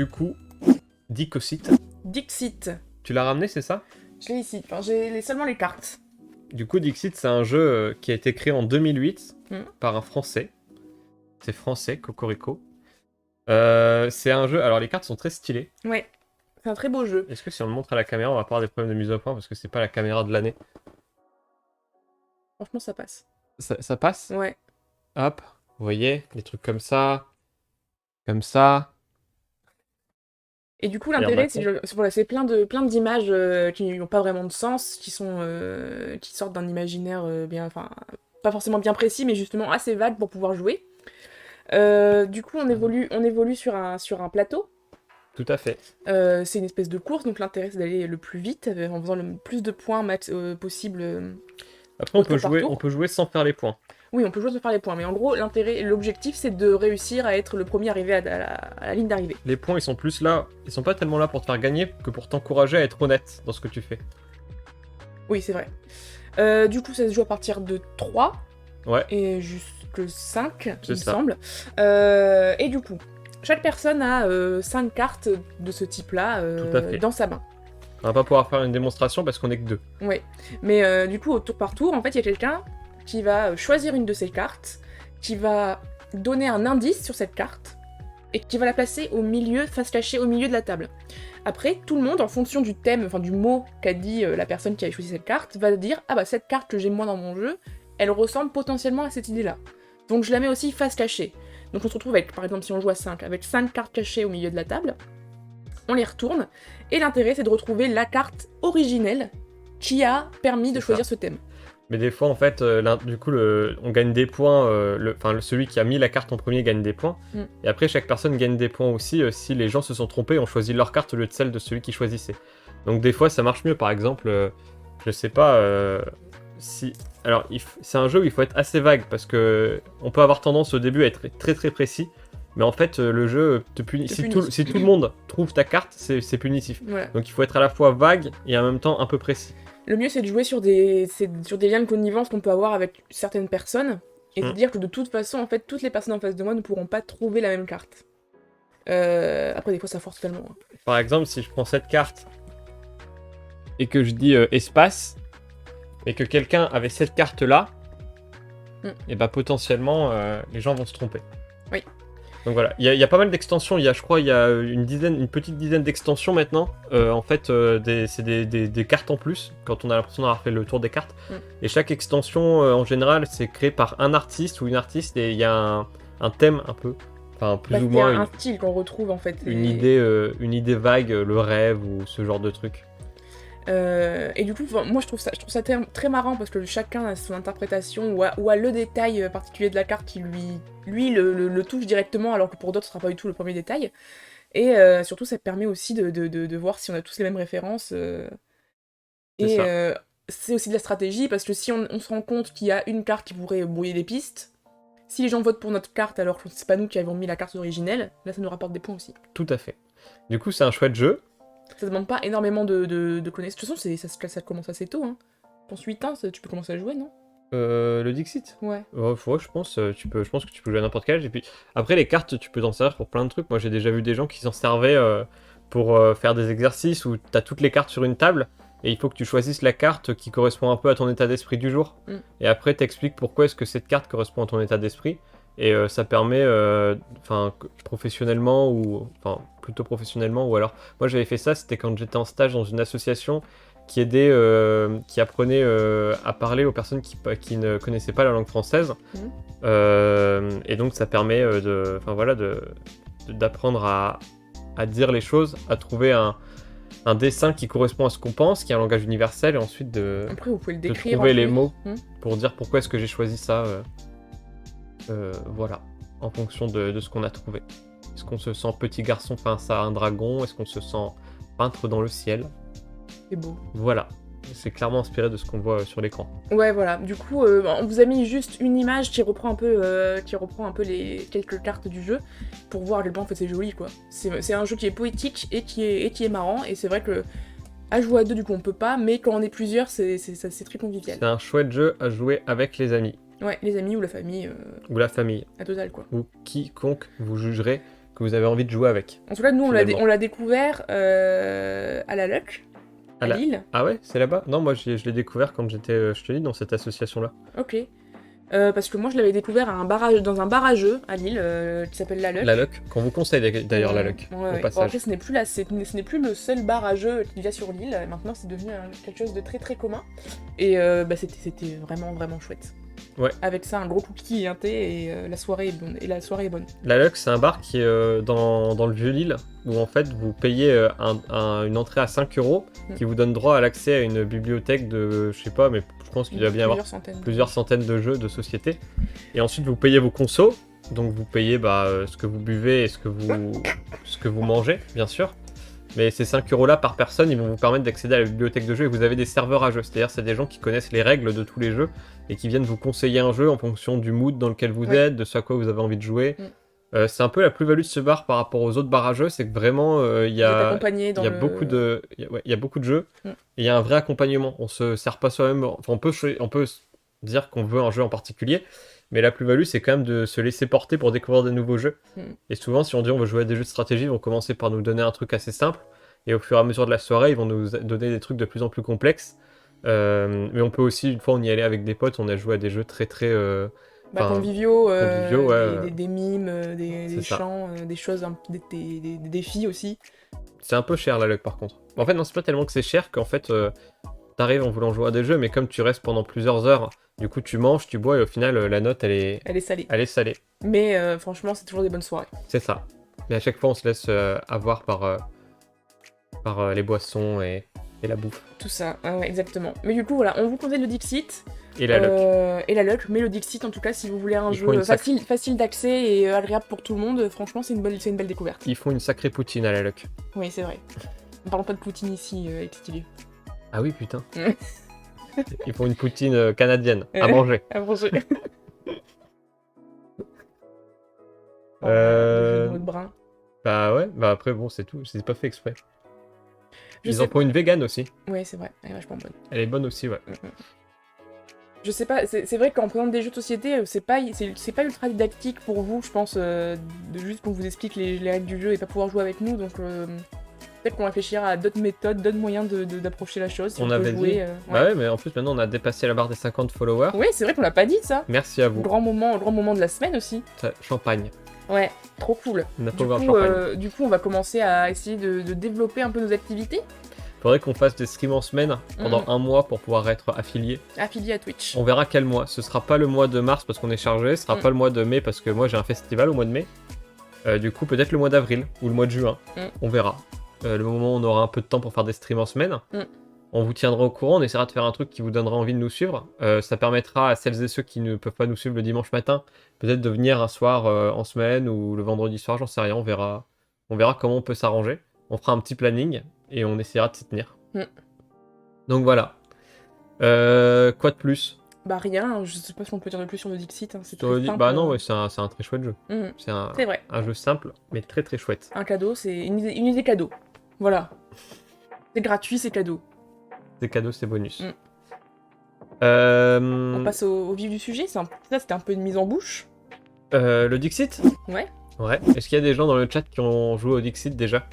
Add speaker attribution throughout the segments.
Speaker 1: Du coup, Dixit.
Speaker 2: Dixit.
Speaker 1: Tu l'as ramené, c'est ça?
Speaker 2: Je l'ai ici. Enfin, j'ai seulement les cartes.
Speaker 1: Du coup, Dixit, c'est un jeu qui a été créé en 2008 par un Français. C'est français, Cocorico. C'est un jeu... Alors, les cartes sont très stylées.
Speaker 2: Ouais. C'est un très beau jeu.
Speaker 1: Est-ce que si on le montre à la caméra, on va pas avoir des problèmes de mise au point parce que c'est pas la caméra de l'année?
Speaker 2: Franchement, ça passe.
Speaker 1: Ça passe?
Speaker 2: Ouais.
Speaker 1: Hop, vous voyez, des trucs comme ça. Comme ça.
Speaker 2: Et du coup, l'intérêt, c'est plein d'images qui n'ont pas vraiment de sens, qui sortent d'un imaginaire enfin, pas forcément bien précis, mais justement assez vague pour pouvoir jouer. Du coup, on évolue sur un plateau.
Speaker 1: Tout à fait.
Speaker 2: C'est une espèce de course, donc l'intérêt, c'est d'aller le plus vite, en faisant le plus de points possible.
Speaker 1: Après, on peut jouer sans faire les points.
Speaker 2: Oui, on peut jouer sans faire les points, mais en gros, l'objectif, c'est de réussir à être le premier arrivé à la ligne d'arrivée.
Speaker 1: Les points, ils sont plus là, ils sont pas tellement là pour te faire gagner que pour t'encourager à être honnête dans ce que tu fais.
Speaker 2: Oui, c'est vrai. Du coup, ça se joue à partir de 3.
Speaker 1: Ouais.
Speaker 2: Et jusque 5, il me
Speaker 1: ça.
Speaker 2: semble. Et du coup, chaque personne a 5 cartes de ce type-là dans sa main.
Speaker 1: On va pas pouvoir faire une démonstration parce qu'on est que 2.
Speaker 2: Oui, mais du coup, au tour par tour, en fait, il y a quelqu'un qui va choisir une de ces cartes, qui va donner un indice sur cette carte, et qui va la placer au milieu, face cachée au milieu de la table. Après, tout le monde, en fonction du thème, enfin du mot qu'a dit la personne qui a choisi cette carte, va dire « Ah bah cette carte que j'ai moi dans mon jeu, elle ressemble potentiellement à cette idée-là. Donc je la mets aussi face cachée. » Donc on se retrouve avec, par exemple, si on joue à 5, avec 5 cartes cachées au milieu de la table, on les retourne, et l'intérêt c'est de retrouver la carte originelle qui a permis de choisir ce thème.
Speaker 1: Mais des fois, en fait, du coup, on gagne des points. Celui qui a mis la carte en premier gagne des points. Et après, chaque personne gagne des points aussi si les gens se sont trompés et ont choisi leur carte au lieu de celle de celui qui choisissait. Donc des fois, ça marche mieux. Par exemple, je sais pas si... Alors, c'est un jeu où il faut être assez vague parce que on peut avoir tendance au début à être très très précis. Mais en fait, le jeu te punit. Si tout le monde trouve ta carte, c'est punitif.
Speaker 2: Voilà.
Speaker 1: Donc il faut être à la fois vague et en même temps un peu précis.
Speaker 2: Le mieux, c'est de jouer sur des liens de connivence qu'on peut avoir avec certaines personnes, et de dire que de toute façon, en fait, toutes les personnes en face de moi ne pourront pas trouver la même carte. Après, des fois, ça force tellement.
Speaker 1: Par exemple, si je prends cette carte et que je dis espace, et que quelqu'un avait cette carte-là, et bah potentiellement, les gens vont se tromper.
Speaker 2: Oui.
Speaker 1: Donc voilà, il y a pas mal d'extensions, je crois il y a une petite dizaine d'extensions maintenant. En fait, c'est des cartes en plus, quand on a l'impression d'avoir fait le tour des cartes. Et chaque extension, en général, c'est créé par un artiste ou une artiste, et il y a un thème un peu, enfin plus ou moins...
Speaker 2: un style qu'on retrouve en fait.
Speaker 1: Une idée vague, le rêve ou ce genre de truc.
Speaker 2: Et du coup, moi je trouve ça très marrant parce que chacun a son interprétation ou a le détail particulier de la carte qui lui le touche directement, alors que pour d'autres ce sera pas du tout le premier détail. Et surtout, ça permet aussi de voir si on a tous les mêmes références. C'est aussi de la stratégie parce que si on se rend compte qu'il y a une carte qui pourrait brouiller les pistes, si les gens votent pour notre carte alors que c'est pas nous qui avons mis la carte originelle, là ça nous rapporte des points aussi.
Speaker 1: Tout à fait. Du coup, c'est un chouette jeu.
Speaker 2: Ça demande pas énormément de connaissances. De toute façon, ça commence assez tôt. Hein. Je pense 8 ans, tu peux commencer à jouer, non?
Speaker 1: Le Dixit?
Speaker 2: Ouais.
Speaker 1: Ouais, je pense que tu peux jouer à n'importe quel âge. Et puis, après, les cartes, tu peux t'en servir pour plein de trucs. Moi, j'ai déjà vu des gens qui s'en servaient pour faire des exercices où t'as toutes les cartes sur une table et il faut que tu choisisses la carte qui correspond un peu à ton état d'esprit du jour. Et après, t'expliques pourquoi est-ce que cette carte correspond à ton état d'esprit. Et ça permet, professionnellement plutôt professionnellement, ou alors, moi j'avais fait ça, c'était quand j'étais en stage dans une association qui aidait, qui apprenait à parler aux personnes qui ne connaissaient pas la langue française. Et donc ça permet d'apprendre à dire les choses, à trouver un dessin qui correspond à ce qu'on pense, qui est un langage universel, et ensuite
Speaker 2: après, vous pouvez le décrire,
Speaker 1: de trouver les mots pour dire pourquoi est-ce que j'ai choisi ça. Voilà, en fonction de ce qu'on a trouvé. Est-ce qu'on se sent petit garçon face à un dragon? Est-ce qu'on se sent peintre dans le ciel?
Speaker 2: C'est beau.
Speaker 1: Voilà, c'est clairement inspiré de ce qu'on voit sur l'écran.
Speaker 2: Ouais, voilà. Du coup, on vous a mis juste une image qui reprend un peu les quelques cartes du jeu pour voir à quel point en fait c'est joli, quoi. C'est un jeu qui est poétique et qui est marrant, et c'est vrai que à jouer à deux, du coup, on peut pas, mais quand on est plusieurs, c'est très convivial.
Speaker 1: C'est un chouette jeu à jouer avec les amis.
Speaker 2: Ouais, les amis ou la famille.
Speaker 1: Ou la famille.
Speaker 2: À total, quoi.
Speaker 1: Ou quiconque vous jugerez que vous avez envie de jouer avec.
Speaker 2: En tout cas, nous,
Speaker 1: Finalement.
Speaker 2: on l'a découvert à la Luck, à Lille.
Speaker 1: Ah ouais, c'est là-bas? Non, moi je l'ai découvert quand j'étais, je te dis, dans cette association-là.
Speaker 2: Ok. Parce que moi, je l'avais découvert dans un bar à jeux à Lille, qui s'appelle la Luck.
Speaker 1: La Luck, qu'on vous conseille d'ailleurs, la Luck,
Speaker 2: Ouais,
Speaker 1: au
Speaker 2: ouais. Bon,
Speaker 1: passage.
Speaker 2: après, ce n'est plus le seul bar à jeux qu'il y a sur l'île. Maintenant, c'est devenu quelque chose de très très commun. Et c'était vraiment vraiment chouette.
Speaker 1: Ouais.
Speaker 2: Avec ça, un gros cookie et un thé, et la soirée est bonne.
Speaker 1: La Luck, c'est un bar qui est dans le Vieux-Lille, où en fait vous payez une entrée à 5 € qui vous donne droit à l'accès à une bibliothèque de, je sais pas, mais je pense qu'il doit bien y avoir plusieurs centaines de jeux de société. Et ensuite vous payez vos consos, donc vous payez ce que vous buvez et ce que vous mangez, bien sûr. Mais ces 5 € là par personne, ils vont vous permettre d'accéder à la bibliothèque de jeux et vous avez des serveurs à jeux. C'est-à-dire c'est des gens qui connaissent les règles de tous les jeux et qui viennent vous conseiller un jeu en fonction du mood dans lequel vous êtes, de ce à quoi vous avez envie de jouer. C'est un peu la plus-value de ce bar par rapport aux autres bars à jeux, c'est que vraiment il y a beaucoup de jeux et il y a un vrai accompagnement. On se sert pas soi-même, enfin on peut dire qu'on veut un jeu en particulier, mais la plus-value c'est quand même de se laisser porter pour découvrir de nouveaux jeux. Et souvent si on dit on veut jouer à des jeux de stratégie, ils vont commencer par nous donner un truc assez simple et au fur et à mesure de la soirée ils vont nous donner des trucs de plus en plus complexes. Mais on peut aussi, une fois on y allait avec des potes, on a joué à des jeux très
Speaker 2: conviviaux,
Speaker 1: ouais,
Speaker 2: des mimes, des
Speaker 1: ça.
Speaker 2: chants, des choses, des défis aussi.
Speaker 1: C'est un peu cher la Luck par contre. En fait non, c'est pas tellement que c'est cher qu'en fait t'arrives en voulant jouer à des jeux, mais comme tu restes pendant plusieurs heures, du coup tu manges, tu bois et au final la note elle est
Speaker 2: salée.
Speaker 1: Elle est salée.
Speaker 2: Mais franchement c'est toujours des bonnes soirées.
Speaker 1: C'est ça. Mais à chaque fois on se laisse avoir par les boissons et la bouffe.
Speaker 2: Tout ça, ouais, exactement. Mais du coup voilà, on vous conseille le Dixit.
Speaker 1: Et la Luck.
Speaker 2: Et la Luck, mais le Dixit en tout cas, si vous voulez un jeu facile d'accès et agréable pour tout le monde, franchement c'est une belle découverte.
Speaker 1: Ils font une sacrée poutine à la Luck.
Speaker 2: Oui, c'est vrai. Ne parlons pas de poutine ici, stylé.
Speaker 1: Ah oui, putain. Ils font une poutine canadienne à manger.
Speaker 2: À manger. De brun.
Speaker 1: Bah ouais, bah après bon, c'est tout, c'est pas fait exprès. Ils en font une végane aussi.
Speaker 2: Ouais, c'est vrai, elle est vachement bonne.
Speaker 1: Elle est bonne aussi, ouais.
Speaker 2: Je sais pas, c'est vrai qu'en présente des jeux de société, c'est pas ultra didactique pour vous, je pense, de juste qu'on vous explique les règles du jeu et pas pouvoir jouer avec nous, donc peut-être qu'on réfléchira à d'autres méthodes, d'autres moyens d'approcher la chose. Si
Speaker 1: on avait jouer, dit. Bah ouais, mais en plus maintenant on a dépassé la barre des 50 followers.
Speaker 2: Oui, c'est vrai qu'on l'a pas dit ça.
Speaker 1: Merci à vous.
Speaker 2: Grand moment de la semaine aussi.
Speaker 1: Champagne.
Speaker 2: Ouais, trop cool. Du coup, on va commencer à essayer de développer un peu nos activités.
Speaker 1: Faudrait qu'on fasse des streams en semaine pendant un mois pour pouvoir être affilié.
Speaker 2: Affilié à Twitch.
Speaker 1: On verra quel mois. Ce sera pas le mois de mars parce qu'on est chargé, ce sera pas le mois de mai parce que moi j'ai un festival au mois de mai. Du coup, peut-être le mois d'avril ou le mois de juin. On verra. Le moment où on aura un peu de temps pour faire des streams en semaine. On vous tiendra au courant, on essaiera de faire un truc qui vous donnera envie de nous suivre. Ça permettra à celles et ceux qui ne peuvent pas nous suivre le dimanche matin, peut-être de venir un soir en semaine ou le vendredi soir, j'en sais rien, on verra comment on peut s'arranger. On fera un petit planning et on essaiera de s'y tenir. Donc voilà. Quoi de plus?
Speaker 2: Bah rien, je sais pas si on peut dire de plus sur le Dixit, c'est très simple.
Speaker 1: Bah non, ouais, c'est un très chouette jeu. C'est
Speaker 2: vrai.
Speaker 1: Un jeu simple, mais très très chouette.
Speaker 2: Un cadeau, c'est une idée cadeau. Voilà. C'est gratuit, c'est cadeau.
Speaker 1: C'est cadeau, c'est bonus.
Speaker 2: On passe au vif du sujet, ça c'était un peu une mise en bouche.
Speaker 1: Le Dixit?
Speaker 2: Ouais.
Speaker 1: Est-ce qu'il y a des gens dans le chat qui ont joué au Dixit déjà?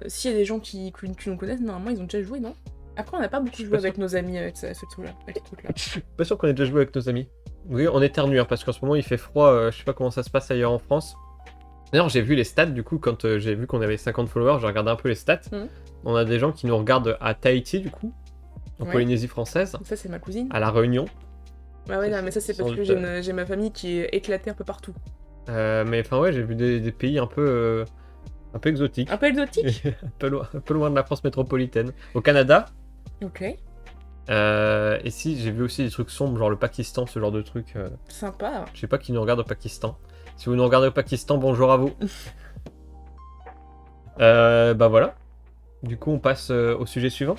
Speaker 2: S'il y a des gens qui nous connaissent, normalement ils ont déjà joué, non? Après on n'a pas beaucoup joué avec nos amis avec ce truc-là.
Speaker 1: Je suis pas sûr qu'on ait déjà joué avec nos amis. Oui, on éternue, parce qu'en ce moment il fait froid, je sais pas comment ça se passe ailleurs en France. D'ailleurs, j'ai vu les stats, du coup, quand j'ai vu qu'on avait 50 followers, j'ai regardé un peu les stats. On a des gens qui nous regardent à Tahiti, du coup, en Polynésie française.
Speaker 2: Ça, c'est ma cousine.
Speaker 1: À La Réunion.
Speaker 2: Ah ouais, non, mais ça, c'est parce que j'ai ma famille qui est éclatée un peu partout.
Speaker 1: Mais enfin, ouais, j'ai vu des pays un peu exotiques.
Speaker 2: Un peu exotiques
Speaker 1: un peu loin de la France métropolitaine. Au Canada.
Speaker 2: Ok.
Speaker 1: Et si, j'ai vu aussi des trucs sombres, genre le Pakistan, ce genre de trucs.
Speaker 2: Sympa.
Speaker 1: Je sais pas qui nous regarde au Pakistan. Si vous nous regardez au Pakistan, bonjour à vous. Bah voilà. Du coup, on passe au sujet suivant.